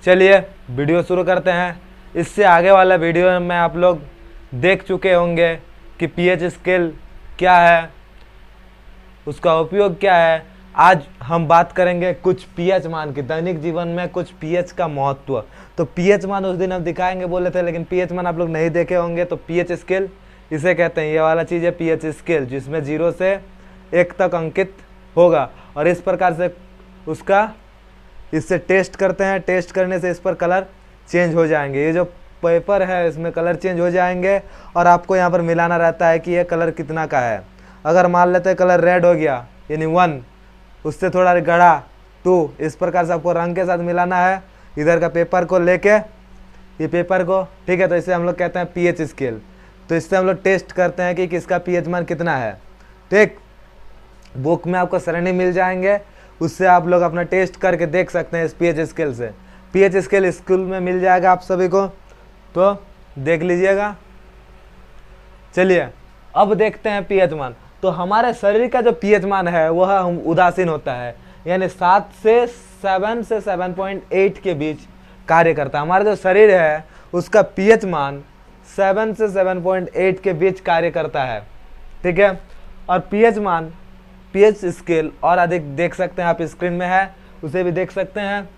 चलिए वीडियो शुरू करते हैं। इससे आगे वाला वीडियो में आप लोग देख चुके होंगे कि पीएच स्केल क्या है, उसका उपयोग क्या है। आज हम बात करेंगे कुछ पीएच मान की, दैनिक जीवन में कुछ पीएच का महत्व। तो पीएच मान उस दिन हम दिखाएंगे बोले थे, लेकिन पीएच मान आप लोग नहीं देखे होंगे। तो पीएच स्केल इसे कहते हैं, ये वाला चीज़ है पीएच स्केल, जिसमें 0 से 1 तक अंकित होगा। और इस प्रकार से उसका इससे टेस्ट करते हैं। टेस्ट करने से इस पर कलर चेंज हो जाएंगे। ये जो पेपर है इसमें कलर चेंज हो जाएंगे और आपको यहाँ पर मिलाना रहता है कि ये कलर कितना का है। अगर मान लेते हैं कलर रेड हो गया यानी 1, उससे थोड़ा गड़ा 2, इस प्रकार से आपको रंग के साथ मिलाना है इधर का पेपर को लेके, ये पेपर को, ठीक है। तो इसे हम लोग कहते हैं पीएच स्केल। तो इससे हम लोग टेस्ट करते हैं कि किसका पीएच मान कितना है। ठीक, बुक में आपको सरणी मिल जाएंगे, उससे आप लोग अपना टेस्ट करके देख सकते हैं इस पीएच स्केल से। पीएच स्केल स्कूल में मिल जाएगा आप सभी को, तो देख लीजिएगा। चलिए अब देखते हैं पीएच मान। तो हमारे शरीर का जो पीएच मान है वह उदासीन होता है, यानी 7 से 7.8 के बीच कार्य करता है। हमारा जो शरीर है उसका पीएच मान 7 से 7.8 के बीच कार्य करता है, ठीक है। और पीएच मान, पीएच स्केल और अधिक देख सकते हैं आप, स्क्रीन में है, उसे भी देख सकते हैं।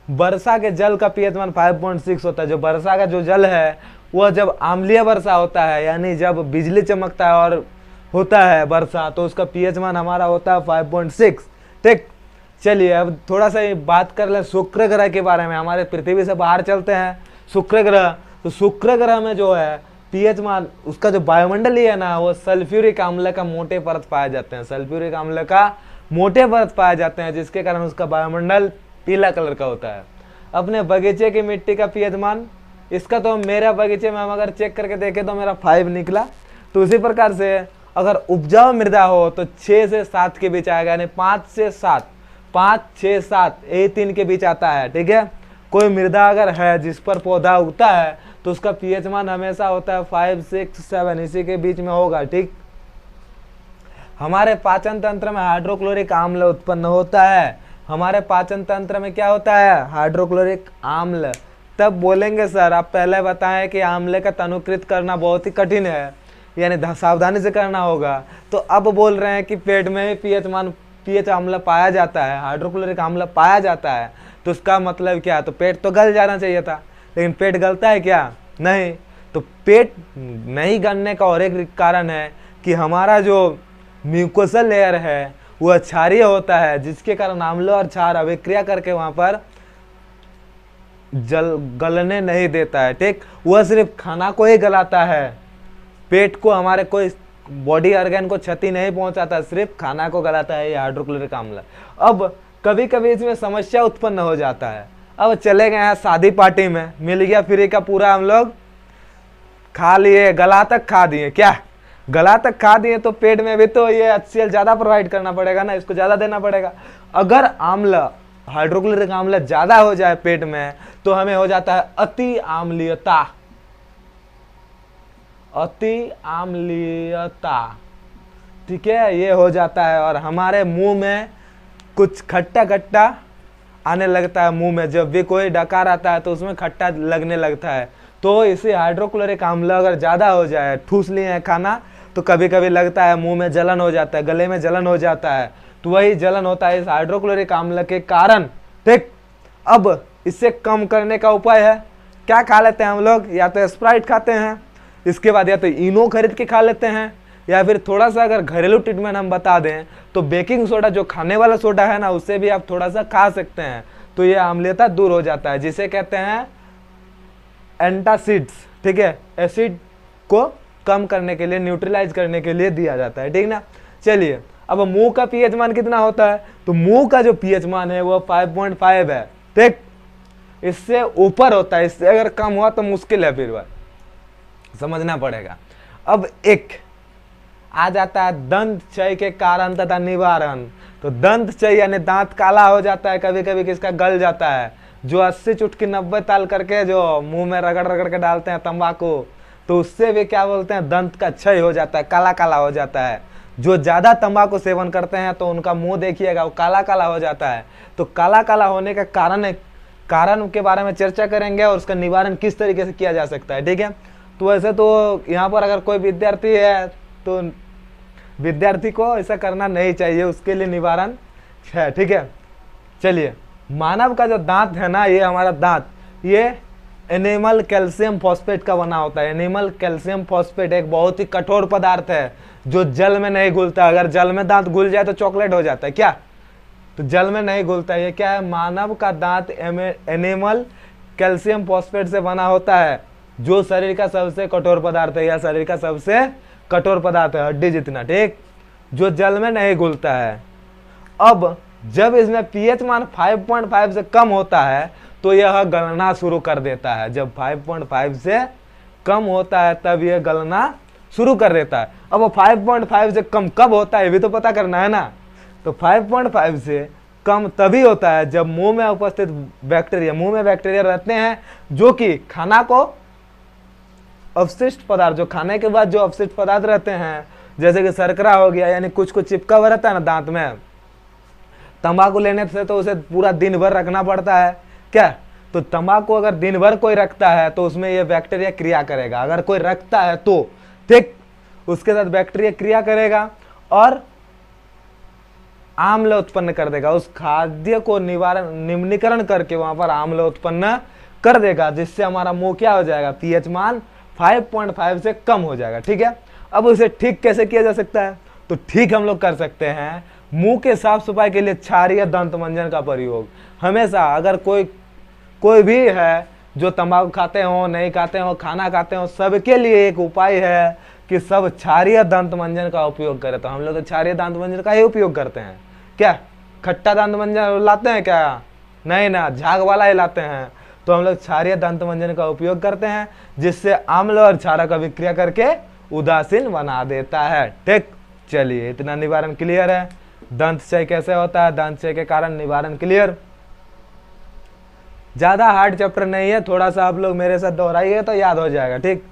वर्षा के जल का पीएच मान 5.6 होता है। जो वर्षा का जो जल है वह जब अम्लीय वर्षा होता है, यानी जब बिजली चमकता है और होता है वर्षा, तो उसका पीएच मान हमारा होता है 5.6। ठीक, चलिए अब थोड़ा सा बात कर ले शुक्र ग्रह के बारे में। हमारे पृथ्वी से बाहर चलते हैं शुक्र ग्रह। तो शुक्र ग्रह में जो है पीएच मान, उसका जो वायुमंडलीय है ना, वो सल्फ्यूरिक अम्ल का मोटे परत पाए जाते हैं। सल्फ्यूरिक अम्ल का मोटे परत पाए जाते हैं, जिसके कारण उसका वायुमंडल पीला कलर का होता है। अपने बगीचे की मिट्टी का पीएच मान, इसका तो मेरा बगीचे में हम अगर चेक करके देखें तो मेरा 5 निकला। तो उसी प्रकार से अगर उपजाऊ मृदा हो तो 6 से 7 के बीच आएगा, यानी 5 से 7, 5, 6, 7 यही 3 के बीच आता है, ठीक है। कोई मृदा अगर है जिस पर पौधा उगता है तो उसका पीएच मान हमेशा होता है 5, 6, 7, इसी के बीच में होगा, ठीक। हमारे पाचन तंत्र में हाइड्रोक्लोरिक अम्ल उत्पन्न होता है। हमारे पाचन तंत्र में क्या होता है? हाइड्रोक्लोरिक अम्ल। तब बोलेंगे सर आप पहले बताएं कि अम्ल का तनुकृत करना बहुत ही कठिन है, यानी सावधानी से करना होगा। तो अब बोल रहे हैं कि पेट में ही पीएच अम्ल पाया जाता है, हाइड्रोक्लोरिक अम्ल पाया जाता है। तो उसका मतलब क्या? तो पेट तो गल जाना चाहिए था, लेकिन पेट गलता है क्या? नहीं। तो पेट नहीं गलने का और एक कारण है कि हमारा जो म्यूकोसल लेयर है वह क्षारीय होता है, जिसके कारण अम्ल और क्षार अभिक्रिया करके वहां पर गलने नहीं देता है, ठीक। वह सिर्फ खाना को ही गलाता है, पेट को, हमारे कोई बॉडी ऑर्गन को क्षति नहीं पहुंचाता, सिर्फ खाना को गलाता है ये हाइड्रोक्लोरिक अम्ल। अब कभी कभी इसमें समस्या उत्पन्न हो जाता है। अब चले गए हैं शादी पार्टी में, मिल गया फ्री का पूरा, हम लोग खा लिए, गला तक खा दिए। क्या गला तक खा दिए? तो पेट में भी तो ये HCl ज्यादा प्रोवाइड करना पड़ेगा ना, इसको ज्यादा देना पड़ेगा। अगर अम्ल, हाइड्रोक्लोरिक अम्ल ज्यादा हो जाए पेट में तो हमें हो जाता है अति आम्लीयता। अति आम्लीयता, ठीक है, ये हो जाता है। और हमारे मुंह में कुछ खट्टा खट्टा आने लगता है मुंह में, जब भी कोई डकार आता है तो उसमें खट्टा लगने लगता है। तो इसे हाइड्रोक्लोरिक अम्ल अगर ज्यादा हो जाए, ठूस लिए हैं खाना, तो कभी कभी लगता है मुंह में जलन हो जाता है, गले में जलन हो जाता है। तो वही जलन होता है इस हाइड्रोक्लोरिक अम्ल के कारण, ठीक। अब इससे कम करने का उपाय है, क्या खा लेते हैं हम लोग? या तो स्प्राइट खाते हैं, इसके बाद या तो इनो खरीद के खा लेते हैं, या फिर थोड़ा सा अगर घरेलू ट्रीटमेंट हम बता दें तो बेकिंग सोडा, जो खाने वाला सोडा है ना, उससे भी आप थोड़ा सा खा सकते हैं। तो ये अम्लीयता दूर हो जाता है, जिसे कहते हैं एंटासिड्स, ठीक है। एसिड को कम करने के लिए, न्यूट्रलाइज करने के लिए दिया जाता है, ठीक ना। चलिए अब मुंह का पीएच मान कितना होता है? तो मुंह का जो पीएच मान है वो 5.5 है, ठीक। इससे ऊपर होता है, इससे अगर कम हुआ तो मुश्किल है, फिर समझना पड़ेगा। अब एक आ जाता है दंत क्षय के कारण तथा निवारण। तो दंत क्षय यानी दांत काला हो जाता है, कभी कभी किसका गल जाता है, जो 80 चुटकी 90 ताल करके जो मुंह में रगड़ रगड़ के डालते हैं तंबाकू, तो उससे भी क्या बोलते हैं, दंत का क्षय हो जाता है, काला काला हो जाता है। जो ज्यादा तंबाकू सेवन करते हैं तो उनका मुंह देखिएगा वो काला काला हो जाता है। तो काला काला होने का कारण के बारे में चर्चा करेंगे और उसका निवारण किस तरीके से किया जा सकता है। ठीक है, तो वैसे तो यहाँ पर अगर कोई विद्यार्थी है तो विद्यार्थी को ऐसा करना नहीं चाहिए, उसके लिए निवारण है। ठीक है, चलिए, मानव का जो दांत है ना, ये हमारा दांत, ये एनिमल कैल्शियम फॉस्फेट का बना होता है। एनिमल कैल्शियम फॉस्फेट एक बहुत ही कठोर पदार्थ है जो जल में नहीं घुलता। अगर जल में दांत घुल जाए तो चॉकलेट हो जाता है क्या? तो जल में नहीं घुलता। ये क्या है? मानव का दांत एनिमल कैल्शियम फॉस्फेट से बना होता है, जो शरीर का सबसे कठोर पदार्थ है। यह शरीर का सबसे कठोर पदार्थ है, हड्डी जितना, ठीक, जो जल में नहीं घुलता है। अब जब इसमें पीएच मान 5.5 से कम होता है तो यह गलना शुरू कर देता है। जब 5.5 से कम होता है तब यह गलना शुरू कर देता है। अब वो 5.5 से कम कब होता है ये भी तो पता करना है ना। तो 5.5 से कम तभी होता है जब मुंह में उपस्थित बैक्टीरिया, मुंह में बैक्टीरिया रहते हैं जो कि खाना को अवशिष्ट पदार्थ, जो खाने के बाद जो अवशिष्ट पदार्थ रहते हैं, जैसे कि शर्करा हो गया, यानी कुछ कुछ चिपका हुआ रहता है ना दांत में। तंबाकू लेने से तो उसे पूरा दिन भर रखना पड़ता है क्या? तो तंबाकू अगर दिन भर कोई रखता है तो उसमें ये बैक्टीरिया क्रिया करेगा। अगर कोई रखता है तो ठीक, उसके साथ बैक्टीरिया क्रिया करेगा और आम्ल उत्पन्न कर देगा। उस खाद्य को निम्नीकरण करके वहां पर आम्ल उत्पन्न कर देगा, जिससे हमारा मुंह क्या हो जाएगा? पीएच मान 5.5 से कम हो जाएगा। ठीक है, अब उसे ठीक कैसे किया जा सकता है? तो ठीक हम लोग कर सकते हैं मुंह के साफ सफाई के लिए क्षारीय दंत मंजन का प्रयोग। हमेशा अगर कोई भी है जो तंबाकू खाते हो, नहीं खाते हो, खाना खाते हो, सबके लिए एक उपाय है कि सब क्षारीय दंत मंजन का उपयोग करें। तो हम लोग तो क्षारीय दांत मंजन का ही उपयोग करते हैं क्या? खट्टा दांत मंजन लाते हैं क्या? नहीं ना, झाग वाला ही लाते हैं। तो हम लोग क्षारीय दंत मंजन का उपयोग करते हैं, जिससे आम्ल और क्षारक का विक्रिया करके उदासीन बना देता है। ठीक, चलिए, इतना निवारण क्लियर है। दंत क्षय कैसे होता है, दंत क्षय के कारण निवारण क्लियर। ज्यादा हार्ड चैप्टर नहीं है, थोड़ा सा आप लोग मेरे साथ दोहराइए तो याद हो जाएगा। ठीक,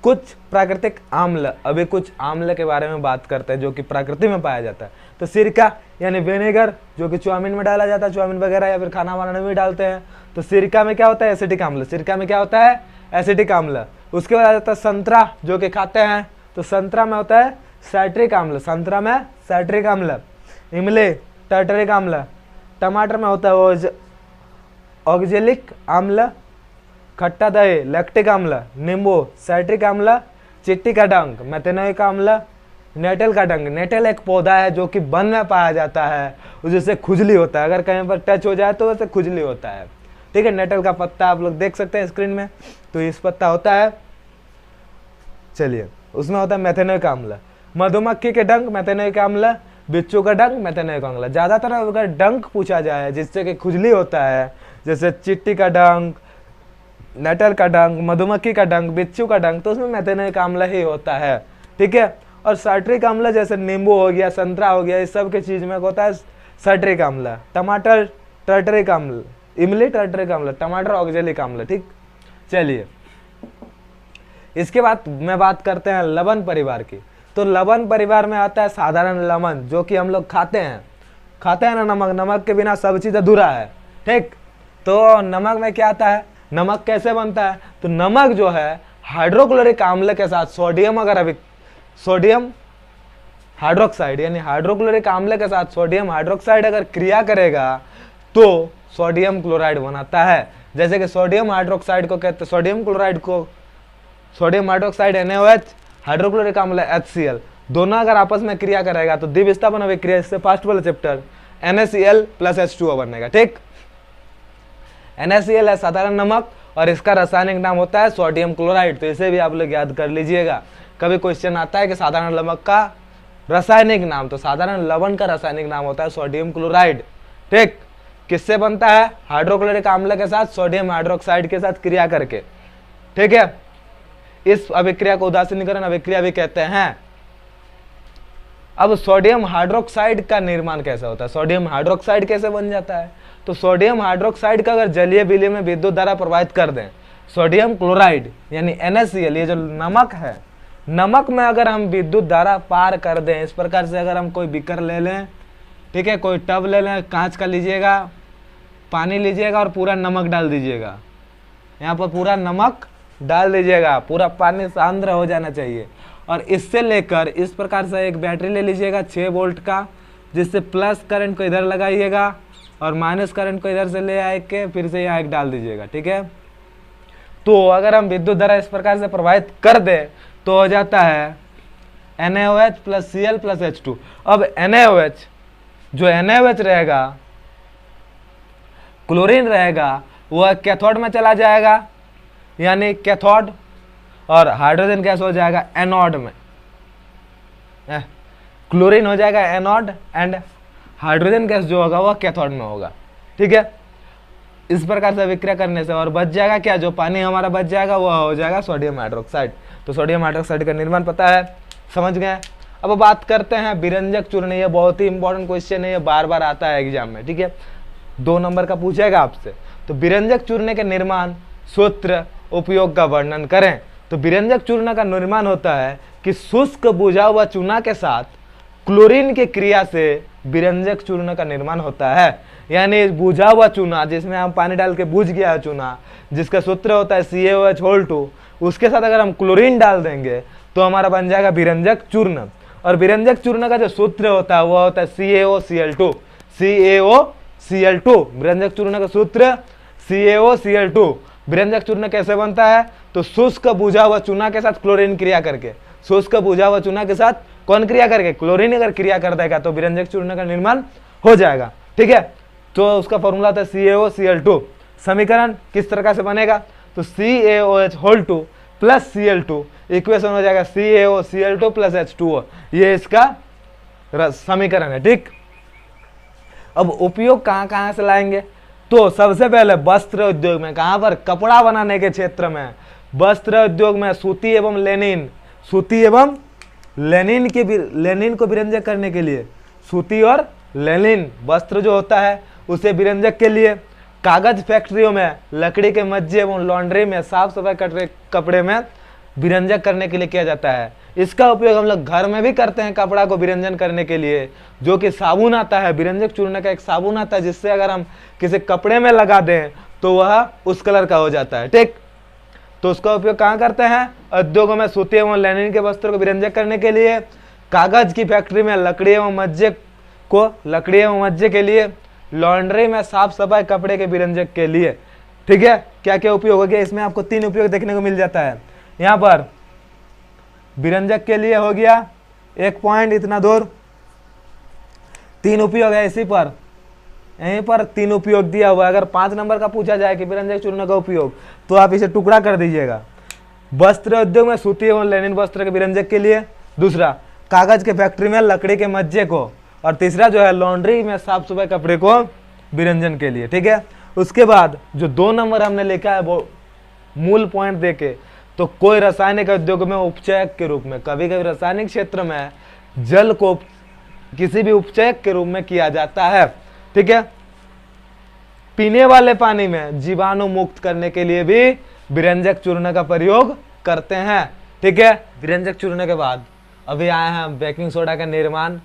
कुछ प्राकृतिक आम्ल, अभी कुछ आम्ल के बारे में बात करते हैं जो कि प्रकृति में पाया जाता है। तो सिरका यानी विनेगर, जो कि चाउमीन में डाला जाता है, चाउमीन वगैरह या फिर खाना बनाने में डालते हैं। तो सिरका में क्या होता है? एसिटिक अम्ल। सिरका में क्या होता है? एसिटिक अम्ल। उसके बाद आता है संतरा, जो कि खाते हैं, तो संतरा में होता है साइट्रिक अम्ल। संतरा में साइट्रिक अम्ल। इमली टार्टरिक अम्ल। टमाटर में होता है ऑक्जेलिक अम्ल। खट्टा दही लैक्टिक अम्ल। नींबू साइट्रिक अम्ल। चिट्टी का डंक मेथेनोइक अम्ल। नेटल का डंक, नेटल एक पौधा है जो कि वन में पाया जाता है, जिससे खुजली होता है, अगर कहीं पर टच हो जाए तो वैसे खुजली होता है। ठीक है, नेटल का पत्ता आप लोग देख सकते हैं स्क्रीन में, तो इस पत्ता होता है। चलिए, उसमें होता है मेथेनोइक अम्ल। मधुमक्खी के डंक मेथेनोइक अम्ल। बिच्छू का डंक मेथेनोइक अम्ल। ज्यादातर अगर डंक पूछा जाए जिससे कि खुजली होता है, जैसे चिट्टी का डंक, नेटल का डंक, मधुमक्खी का डंक, बिच्छू का डंक, तो उसमें मेथेनोइक अम्ल ही होता है। ठीक है, और साइट्रिक अम्ल जैसे नींबू हो गया, संतरा हो गया, इस सब के चीज में होता है साइट्रिक अम्ल। टमाटर टार्टरिक अम्ल। इमली टार्टरिक अम्ल। टमाटर ऑक्जेलिक अम्ल। ठीक, चलिए, इसके बाद मैं बात करते हैं लवण परिवार की। तो लवण परिवार में आता है साधारण लवण, जो कि हम लोग खाते हैं ना नमक। नमक के बिना सब चीज अधूरा है। ठीक, तो नमक में क्या आता है? नमक कैसे बनता है? तो नमक जो है हाइड्रोक्लोरिक अम्ल के साथ सोडियम हाइड्रोक्साइड, यानी हाइड्रोक्लोरिक अम्ल के साथ सोडियम हाइड्रोक्साइड अगर क्रिया करेगा तो सोडियम क्लोराइड बनाता है। जैसे कि सोडियम हाइड्रोक्साइड को कहते हैं, सोडियम क्लोराइड को सोडियम हाइड्रोक्साइड NaOH, हाइड्रोक्लोरिक अम्ल HCl, दोनों अगर आपस में क्रिया करेगा तो द्विविस्थापन अभिक्रिया, इससे फर्स्ट वाला चैप्टर, NaCl प्लस H2O बनेगा। ठीक, NaCl है साधारण नमक और इसका रासायनिक नाम होता है सोडियम क्लोराइड। तो इसे भी आप लोग याद कर लीजिएगा। कभी क्वेश्चन आता है कि साधारण नमक का रासायनिक नाम, तो साधारण लवण का रासायनिक नाम होता है सोडियम क्लोराइड। ठीक, किससे बनता है? हाइड्रोक्लोरिक अम्ल के साथ सोडियम हाइड्रोक्साइड के साथ क्रिया करके। ठीक है, इस अभिक्रिया को उदासीनीकरण अभिक्रिया भी कहते हैं। अब सोडियम हाइड्रोक्साइड का निर्माण कैसे होता है? सोडियम हाइड्रोक्साइड कैसे बन जाता है? तो सोडियम हाइड्रोक्साइड का अगर जलीय विलय में विद्युत धारा प्रवाहित कर दें, सोडियम क्लोराइड यानी NaCl, ये जो नमक है, नमक में अगर हम विद्युत धारा पार कर दें, इस प्रकार से अगर हम कोई बीकर ले लें, ठीक है, कोई टब ले लें, कांच का लीजिएगा, पानी लीजिएगा और पूरा नमक डाल दीजिएगा, यहाँ पर पूरा नमक डाल दीजिएगा, पूरा पानी सांद्र हो जाना चाहिए। और इससे लेकर इस प्रकार से एक बैटरी ले लीजिएगा 6 वोल्ट का, जिससे प्लस करंट को इधर लगाइएगा और माइनस करंट को इधर से ले आए के फिर से यहाँ एक डाल दीजिएगा, ठीक है। तो अगर हम विद्युत धारा इस प्रकार से प्रवाहित कर दे तो हो जाता है NaOH plus Cl plus H2। अब NaOH, जो NaOH रहेगा, क्लोरीन रहेगा, वह कैथोड में चला जाएगा, यानी कैथोड, और हाइड्रोजन गैस हो जाएगा एनोड में। क्लोरीन हो जाएगा एनोड एंड हाइड्रोजन गैस जो होगा वह कैथोड में होगा, ठीक है। इस प्रकार से विक्रिया करने से और बच जाएगा क्या, जो पानी हमारा बच जाएगा वह हो जाएगा सोडियम हाइड्रोक्साइड। तो सोडियम हाइड्रोक्साइड का निर्माण पता है, समझ गए। अब बात करते हैं विरंजक चूर्ण। ये बहुत ही इंपॉर्टेंट क्वेश्चन है, ये बार बार आता है एग्जाम में, ठीक है, 2 नंबर का पूछेगा आपसे। तो विरंजक चूर्ण के निर्माण, सूत्र, उपयोग का वर्णन करें। तो विरंजक चूर्ण का निर्माण होता है कि शुष्क बुझा हुआ चूना के साथ क्लोरीन की क्रिया से विरंजक चूर्ण का निर्माण होता है। यानी बुझा हुआ चूना, जिसमें हम पानी डाल के बुझ गया है चूना, जिसका सूत्र होता है CaOH, उसके साथ अगर हम क्लोरीन डाल देंगे तो हमारा बन जाएगा विरंजक चूर्ण। और विरंजक चूर्ण का जो सूत्र होता है वह होता है CaOCl2। CaOCl2 विरंजक चूर्ण का सूत्र CaOCl2। विरंजक चूर्ण कैसे बनता है, तो शुष्क बुझा हुआ चूना के साथ क्लोरीन क्रिया करके, शुष्क बुझा हुआ चूना के साथ कौन क्रिया करके, क्लोरीन अगर क्रिया कर देगा तो विरंजक चूर्ण का निर्माण हो जाएगा, ठीक है। तो उसका फॉर्मूला होता है CaOCl2। समीकरण किस तरह से बनेगा, तो CaOH2 प्लस Cl2 इक्वेशन हो जाएगा CaOCl2 प्लस H2O। ये इसका समीकरण है, ठीक। अब उपयोग कहाँ कहाँ से लाएंगे, तो सबसे पहले वस्त्र उद्योग में, कहाँ पर, कपड़ा बनाने के क्षेत्र में, वस्त्र उद्योग में सूती एवं लेनिन, सूती एवं लेनिन को विरंजक करने के लिए, सूती और लेनिन वस्त्र जो होता है उसे विरंजक के लिए, कागज फैक्ट्रियों में, लकड़ी के मज्जे एवं लॉन्ड्री में, साफ सफाई कपड़े में विरंजक करने के लिए किया जाता है। इसका उपयोग हम लोग घर में भी करते हैं कपड़ा को विरंजन करने के लिए, जो कि साबुन आता है, विरंजक चूर्ण का एक साबुन आता है, जिससे अगर हम किसी कपड़े में लगा दें तो वह उस कलर का हो जाता है, ठीक। तो उसका उपयोग कहाँ करते हैं, उद्योगों में, सूती एवं लेनिन के वस्त्रों को विरंजक करने के लिए, कागज की फैक्ट्री में, लकड़ी एवं मज्जे के लिए, लॉन्ड्री में साफ सफाई कपड़े के विरंजक के लिए, ठीक है। क्या क्या उपयोग हो गया, इसमें आपको 3 उपयोग देखने को मिल जाता है। यहाँ पर विरंजक के लिए हो गया 1 पॉइंट इतना दूर, 3 उपयोग है इसी पर, यहीं पर 3 उपयोग दिया हुआ है। अगर 5 नंबर का पूछा जाए कि विरंजक चूर्ण का उपयोग, तो आप इसे टुकड़ा कर दीजिएगा। वस्त्र उद्योग में सूती एवं लेनिन वस्त्र के विरंजक के लिए, दूसरा कागज के फैक्ट्री में लकड़ी के मज्जे को, और तीसरा जो है लॉन्ड्री में साफ सफाई कपड़े को विरंजन के लिए, ठीक है। उसके बाद जो 2 नंबर हमने लिखा है वो मूल पॉइंट देके, तो कोई रासायनिक उद्योग में उपचयक के रूप में, कभी कभी रासायनिक क्षेत्र में जल को किसी भी उपचयक के रूप में किया जाता है, ठीक है। पीने वाले पानी में जीवाणु मुक्त करने के लिए भी विरंजक चूर्ण का प्रयोग करते हैं, ठीक है। विरंजक चूर्ण के बाद अभी आए हैं बेकिंग सोडा का निर्माण,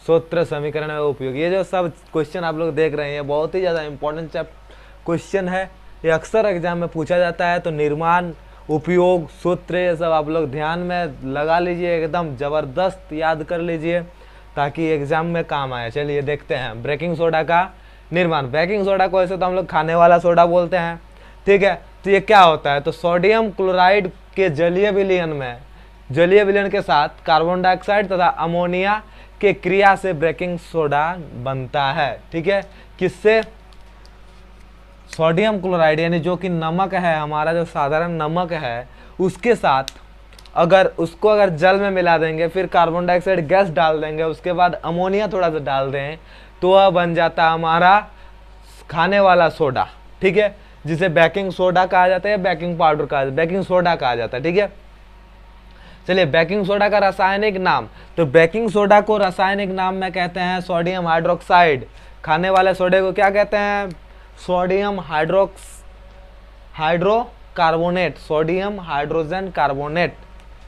सूत्र, समीकरण और उपयोग। ये जो सब क्वेश्चन आप लोग देख रहे हैं बहुत ही ज़्यादा इंपॉर्टेंट क्वेश्चन है, ये अक्सर एग्जाम में पूछा जाता है। तो निर्माण, उपयोग, सूत्र, ये सब आप लोग ध्यान में लगा लीजिए, एकदम ज़बरदस्त याद कर लीजिए ताकि एग्जाम में काम आए। चलिए देखते हैं बेकिंग सोडा का निर्माण। बेकिंग सोडा को ऐसे तो हम लोग खाने वाला सोडा बोलते हैं, ठीक है। तो ये क्या होता है, तो सोडियम क्लोराइड के जलीय विलयन के साथ कार्बन डाइऑक्साइड तथा अमोनिया के क्रिया से बेकिंग सोडा बनता है, ठीक है। किससे, सोडियम क्लोराइड यानी जो कि नमक है, हमारा जो साधारण नमक है, उसके साथ अगर जल में मिला देंगे, फिर कार्बन डाइऑक्साइड गैस डाल देंगे, उसके बाद अमोनिया थोड़ा सा डाल दें, तो वह बन जाता है हमारा खाने वाला सोडा, ठीक है, जिसे बेकिंग सोडा कहा जाता है, बेकिंग पाउडर कहा जाता है, बेकिंग सोडा कहा जाता है, ठीक है। चलिए बेकिंग सोडा का रासायनिक नाम, तो बेकिंग सोडा को रासायनिक नाम में कहते हैं सोडियम हाइड्रोक्साइड। खाने वाले सोडे को क्या कहते हैं, sodium hydrocarbonate, sodium hydrogen carbonate.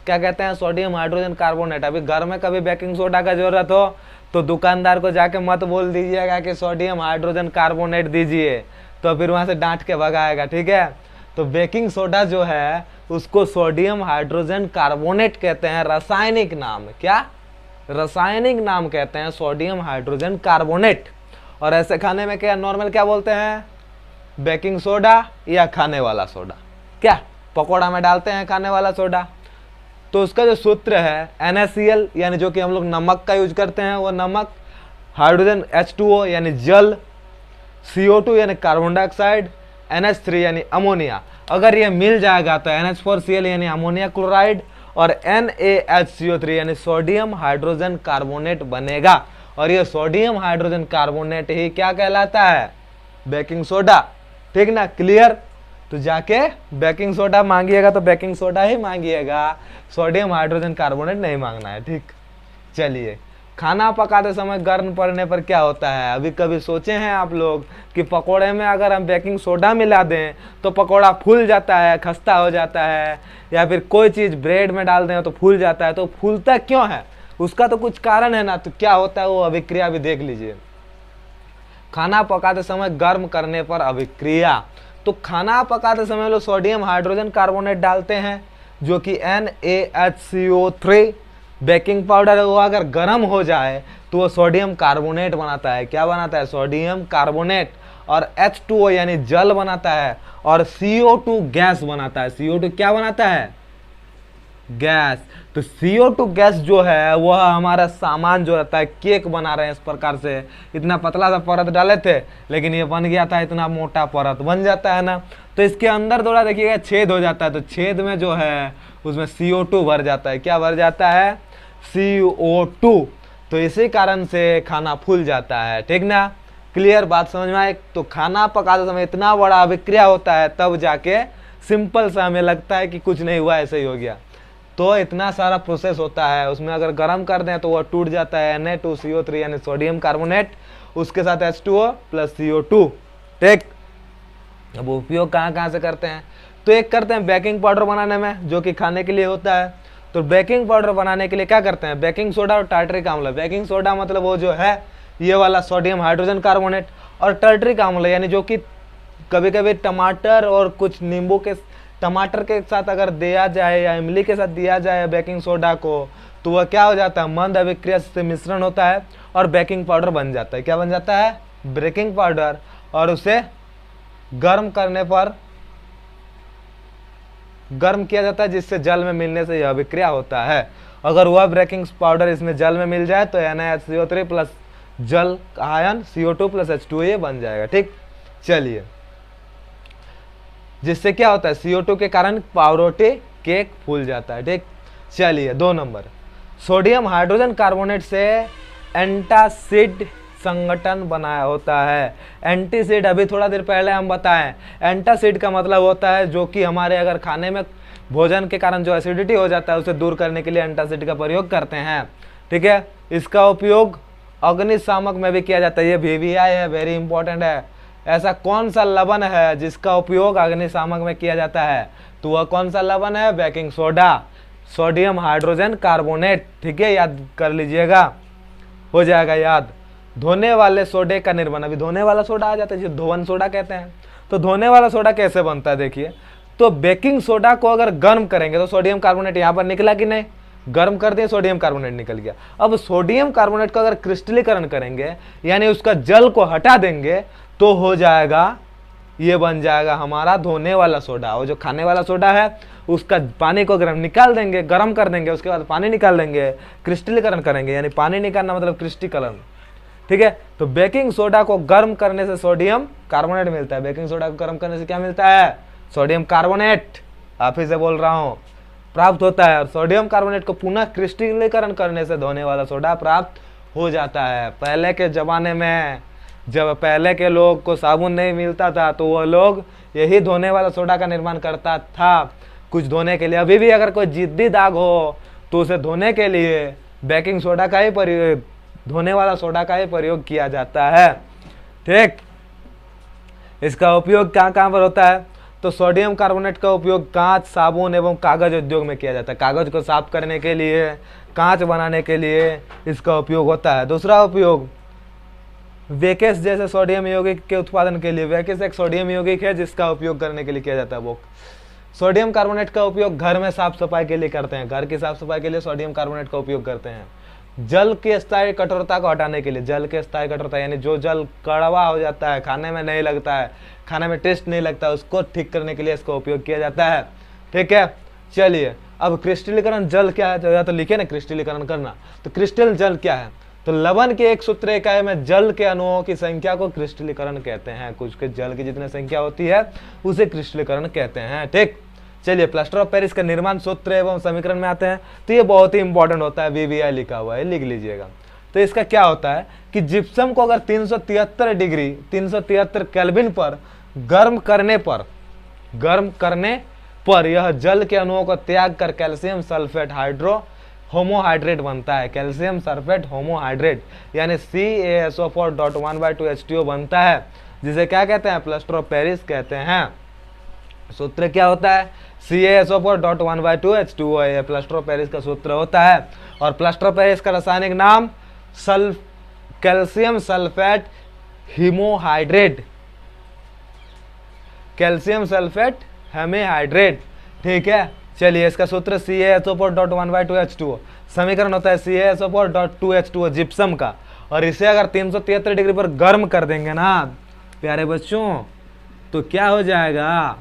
क्या कहते हैं, सोडियम हाइड्रोजन कार्बोनेट। अभी घर में कभी बेकिंग सोडा का जरूरत हो तो दुकानदार को जाके मत बोल दीजिएगा कि सोडियम हाइड्रोजन कार्बोनेट दीजिए, तो फिर वहां से डांट के भगाएगा, ठीक है। तो बेकिंग सोडा जो है उसको सोडियम हाइड्रोजन कार्बोनेट कहते हैं, रासायनिक नाम। क्या रासायनिक नाम कहते हैं सोडियम हाइड्रोजन कार्बोनेट। और ऐसे खाने में क्या नॉर्मल क्या बोलते हैं, बेकिंग सोडा या खाने वाला सोडा। क्या पकौड़ा में डालते हैं खाने वाला सोडा। तो उसका जो सूत्र है NaCl, यानी जो कि हम लोग नमक का यूज करते हैं, वो नमक, हाइड्रोजन H2O यानी जल, CO2 यानी कार्बन डाइऑक्साइड, NH3 यानी अमोनिया। अगर ये मिल जाएगा तो NH4Cl यानी अमोनिया क्लोराइड और NaHCO3 यानी सोडियम हाइड्रोजन कार्बोनेट बनेगा। और ये सोडियम हाइड्रोजन कार्बोनेट ही क्या कहलाता है, बेकिंग सोडा। ठीक ना, क्लियर। तो जाके बेकिंग सोडा मांगिएगा तो बेकिंग सोडा ही मांगिएगा, सोडियम हाइड्रोजन कार्बोनेट नहीं मांगना है, ठीक। चलिए, खाना पकाते समय गर्म पड़ने पर क्या होता है, अभी कभी सोचे हैं आप लोग कि पकोड़े में अगर हम बेकिंग सोडा मिला दें तो पकोड़ा फूल जाता है, खस्ता हो जाता है, या फिर कोई चीज़ ब्रेड में डाल दें तो फूल जाता है। तो फूलता क्यों है, उसका तो कुछ कारण है ना। तो क्या होता है वो अभिक्रिया भी देख लीजिए। खाना पकाते समय गर्म करने पर अभिक्रिया, तो खाना पकाते समय लोग सोडियम हाइड्रोजन कार्बोनेट डालते हैं जो कि NaHCO3 बेकिंग पाउडर है, वो अगर गर्म हो जाए तो वो सोडियम कार्बोनेट बनाता है। क्या बनाता है, सोडियम कार्बोनेट। और H2O यानी जल बनाता है, और CO2 गैस बनाता है। CO2 क्या बनाता है, गैस। तो CO2 गैस जो है वह हमारा सामान जो रहता है, केक बना रहे हैं इस प्रकार से, इतना पतला सा परत डाले थे लेकिन ये बन गया था इतना मोटा परत बन जाता है ना। तो इसके अंदर थोड़ा देखिएगा छेद हो जाता है, तो छेद में जो है उसमें CO2 भर जाता है। क्या भर जाता है, CO2। तो इसी कारण से खाना फूल जाता है, ठीक ना, क्लियर, बात समझ में आए। तो खाना पकाते समय इतना बड़ा अभिक्रिया होता है तब जाके सिंपल सा हमें लगता है कि कुछ नहीं हुआ, ऐसे ही हो गया। तो इतना सारा प्रोसेस होता है, उसमें अगर गर्म कर दें तो वह टूट जाता है Na2CO3 यानी सोडियम कार्बोनेट, उसके साथ H2O प्लस CO2, ठीक। अब उपयोग कहाँ कहाँ से करते हैं, तो एक करते हैं बेकिंग पाउडर बनाने में जो कि खाने के लिए होता है। तो बेकिंग पाउडर बनाने के लिए क्या करते हैं, बेकिंग सोडा और टार्टरिक अम्ल। बेकिंग सोडा मतलब वो जो है ये वाला सोडियम हाइड्रोजन कार्बोनेट, और टार्टरिक अम्ल यानी जो कि कभी कभी टमाटर और कुछ नींबू के, टमाटर के साथ अगर दिया जाए या इमली के साथ दिया जाए बेकिंग सोडा को, तो वह क्या हो जाता है, मंद अभिक्रिया से मिश्रण होता है और बेकिंग पाउडर बन जाता है। क्या बन जाता है, बेकिंग पाउडर। और उसे गर्म करने पर गर्म किया जाता है जिससे जल में मिलने से यह अभिक्रिया होता है। अगर वह बेकिंग पाउडर इसमें जल में मिल जाए तो NaHCO3 प्लस जल आयन CO2 प्लस H2O ये बन जाएगा, ठीक। चलिए, जिससे क्या होता है, CO2 के कारण पावरोटी केक फूल जाता है, ठीक। चलिए, 2 नंबर, सोडियम हाइड्रोजन कार्बोनेट से एंटासिड संगठन बनाया होता है। एंटीसिड अभी थोड़ा देर पहले हम बताएं, एंटासिड का मतलब होता है जो कि हमारे अगर खाने में भोजन के कारण जो एसिडिटी हो जाता है उसे दूर करने के लिए एंटासिड का प्रयोग करते हैं, ठीक है। इसका उपयोग अग्निशामक में भी किया जाता है। ये VVI है, वेरी इंपॉर्टेंट है। ऐसा कौन सा लवण है जिसका उपयोग अग्निशामक में किया जाता है, तो वह कौन सा लवण है, baking soda, sodium hydrogen carbonate, ठीक है, याद कर लीजिएगा, हो जाएगा याद। धोने वाले सोडे का निर्माण, अभी धोने वाला सोडा आ जाता है जिसे धोवन सोडा कहते हैं। तो धोने वाला सोडा कैसे बनता है, देखिए। तो बेकिंग सोडा को अगर गर्म करेंगे तो सोडियम कार्बोनेट यहाँ पर निकला कि नहीं, गर्म कर दिए सोडियम कार्बोनेट निकल गया। अब सोडियम कार्बोनेट को अगर क्रिस्टलीकरण करेंगे यानी उसका जल को हटा देंगे तो हो जाएगा, ये बन जाएगा हमारा धोने वाला सोडा। और जो खाने वाला सोडा है उसका पानी को गर्म निकाल देंगे, गर्म कर देंगे, उसके बाद पानी निकाल देंगे, क्रिस्टलीकरण करेंगे, यानी पानी निकालना मतलब क्रिस्टलीकरण, ठीक है। तो बेकिंग सोडा को गर्म करने से सोडियम कार्बोनेट मिलता है। बेकिंग सोडा को गर्म करने से क्या मिलता है, सोडियम कार्बोनेट, आप ही से बोल रहा हूं, प्राप्त होता है। और सोडियम कार्बोनेट को पुनः क्रिस्टलीकरण करने से धोने वाला सोडा प्राप्त हो जाता है। पहले के जमाने में जब पहले के लोग को साबुन नहीं मिलता था तो वो लोग यही धोने वाला सोडा का निर्माण करता था कुछ धोने के लिए। अभी भी अगर कोई जिद्दी दाग हो तो उसे धोने के लिए बेकिंग सोडा का ही प्रयोग, धोने वाला सोडा का ही प्रयोग किया जाता है, ठीक। इसका उपयोग कहाँ कहाँ पर होता है, तो सोडियम कार्बोनेट का उपयोग कांच, साबुन एवं कागज उद्योग में किया जाता है। कागज को साफ करने के लिए, कांच बनाने के लिए इसका उपयोग होता है। दूसरा उपयोग वेकेस जैसे सोडियम यौगिक के उत्पादन के लिए, वेकेस एक सोडियम यौगिक है जिसका उपयोग करने के लिए किया जाता है। वो सोडियम कार्बोनेट का उपयोग घर में साफ सफाई के लिए करते हैं, घर की साफ सफाई के लिए सोडियम कार्बोनेट का उपयोग करते हैं। जल की स्थायी कठोरता को हटाने के लिए, जल के स्थायी कठोरता यानी जो जल कड़वा हो जाता है, खाने में नहीं लगता है, खाने में टेस्ट नहीं लगता, उसको ठीक करने के लिए इसका उपयोग किया जाता है। ठीक है, चलिए अब क्रिस्टलीकरण जल क्या है, या तो लिखे ना क्रिस्टलीकरण करना, तो क्रिस्टल जल क्या है, तो लवण के एक सूत्र इकाई में जल के अणुओं की संख्या को क्रिस्टलीकरण कहते हैं। कुछ के जल की जितनी संख्या होती है उसे क्रिस्टलीकरण कहते हैं। ठीक, चलिए प्लास्टर ऑफ पेरिस का निर्माण सूत्र एवं समीकरण में आते हैं, तो ये बहुत ही इंपॉर्टेंट होता है, VVI लिखा हुआ है, लिख लीजिएगा। तो इसका क्या होता है कि जिप्सम को अगर 373 डिग्री 373 केल्विन पर गर्म करने पर यह जल के अणुओं को त्याग कर कैल्शियम सल्फेट होमोहाइड्रेट बनता है। कैल्शियम सल्फेट होमोहाइड्रेट यानी CaSO4.1/2H2O बनता है, जिसे क्या कहते हैं, प्लास्टर ऑफ पेरिस कहते हैं। सूत्र क्या होता है, CaSO4.1/2H2O, ये प्लास्टर ऑफ पेरिस का सूत्र होता है। और प्लास्टर ऑफ पेरिस का रासायनिक नाम calcium sulphate hemihydrate, calcium sulphate hemihydrate. ठीक है, चलिए इसका सूत्र CaSO4.1/2H2O, समीकरण होता है CaSO4.2H2O जिप्सम का। और इसे अगर 373 डिग्री पर गर्म कर देंगे ना प्यारे बच्चों, तो क्या हो जाएगा,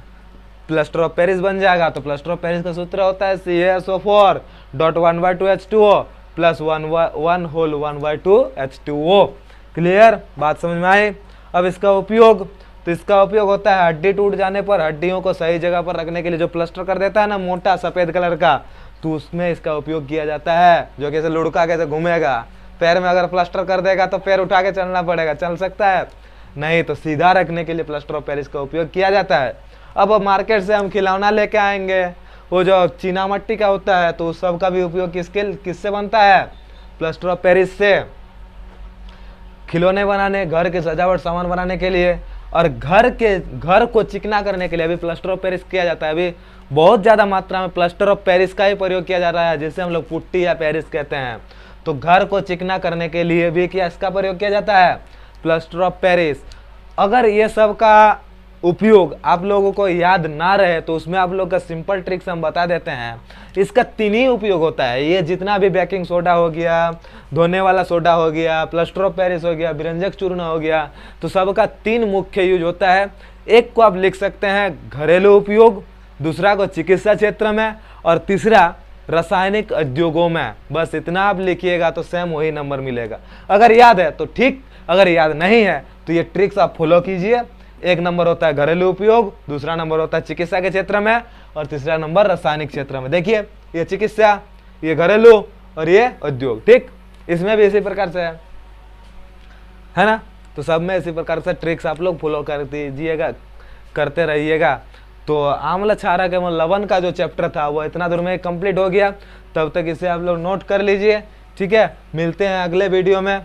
प्लास्टर ऑफ पेरिस बन जाएगा। तो प्लास्टर ऑफ पेरिस का सूत्र होता है CaSO4.1/2H2O प्लस 1/2H2O। क्लियर, बात समझ में आई। अब इसका उपयोग, तो इसका उपयोग होता है हड्डी टूट जाने पर हड्डियों को सही जगह पर रखने के लिए। जो प्लास्टर कर देता है ना मोटा सफेद कलर का, तो उसमें इसका उपयोग किया जाता है। जो कैसे लुढ़का कैसे घूमेगा, पैर में अगर प्लास्टर कर देगा तो पैर उठा के चलना पड़ेगा, चल सकता है नहीं, तो सीधा रखने के लिए प्लास्टर ऑफ पेरिस का उपयोग किया जाता है। अब मार्केट से हम खिलौना लेके आएंगे, वो जो चीना मिट्टी का होता है, तो उस सब का भी उपयोग किससे बनता है, प्लास्टर ऑफ पेरिस से। खिलौने बनाने, घर के सजावट सामान बनाने के लिए और घर को चिकना करने के लिए अभी प्लास्टर ऑफ पेरिस किया जाता है। अभी बहुत ज़्यादा मात्रा में प्लास्टर ऑफ पेरिस का ही प्रयोग किया जा रहा है, जिसे हम लोग पुट्टी या पेरिस कहते हैं। तो घर को चिकना करने के लिए भी क्या इसका प्रयोग किया जाता है, प्लास्टर ऑफ पेरिस। अगर ये सब का उपयोग आप लोगों को याद ना रहे तो उसमें आप लोग का सिंपल ट्रिक्स हम बता देते हैं। इसका 3 ही उपयोग होता है। ये जितना भी बेकिंग सोडा हो गया, धोने वाला सोडा हो गया, प्लास्टर ऑफ पेरिस हो गया, विरंजक चूर्ण हो गया, तो सबका 3 मुख्य यूज होता है। एक को आप लिख सकते हैं घरेलू उपयोग, दूसरा को चिकित्सा क्षेत्र में, और तीसरा रासायनिक उद्योगों में। बस इतना आप लिखिएगा तो सेम वही नंबर मिलेगा। अगर याद है तो ठीक, अगर याद नहीं है तो ये ट्रिक्स आप फॉलो कीजिए। एक नंबर होता है घरेलू उपयोग, दूसरा नंबर होता है चिकित्सा के क्षेत्र में, और तीसरा नंबर रासायनिक क्षेत्र में। देखिए ये चिकित्सा, ये घरेलू और ये उद्योग। ठीक, इसमें भी इसी प्रकार से है ना, तो सब में इसी प्रकार से ट्रिक्स आप लोग फॉलो कर दीजिएगा, करते रहिएगा। तो आम्ल क्षारक एवं लवण का जो चैप्टर था वो इतना दूर में कंप्लीट हो गया। तब तक इसे आप लोग नोट कर लीजिए। ठीक है, मिलते हैं अगले वीडियो में।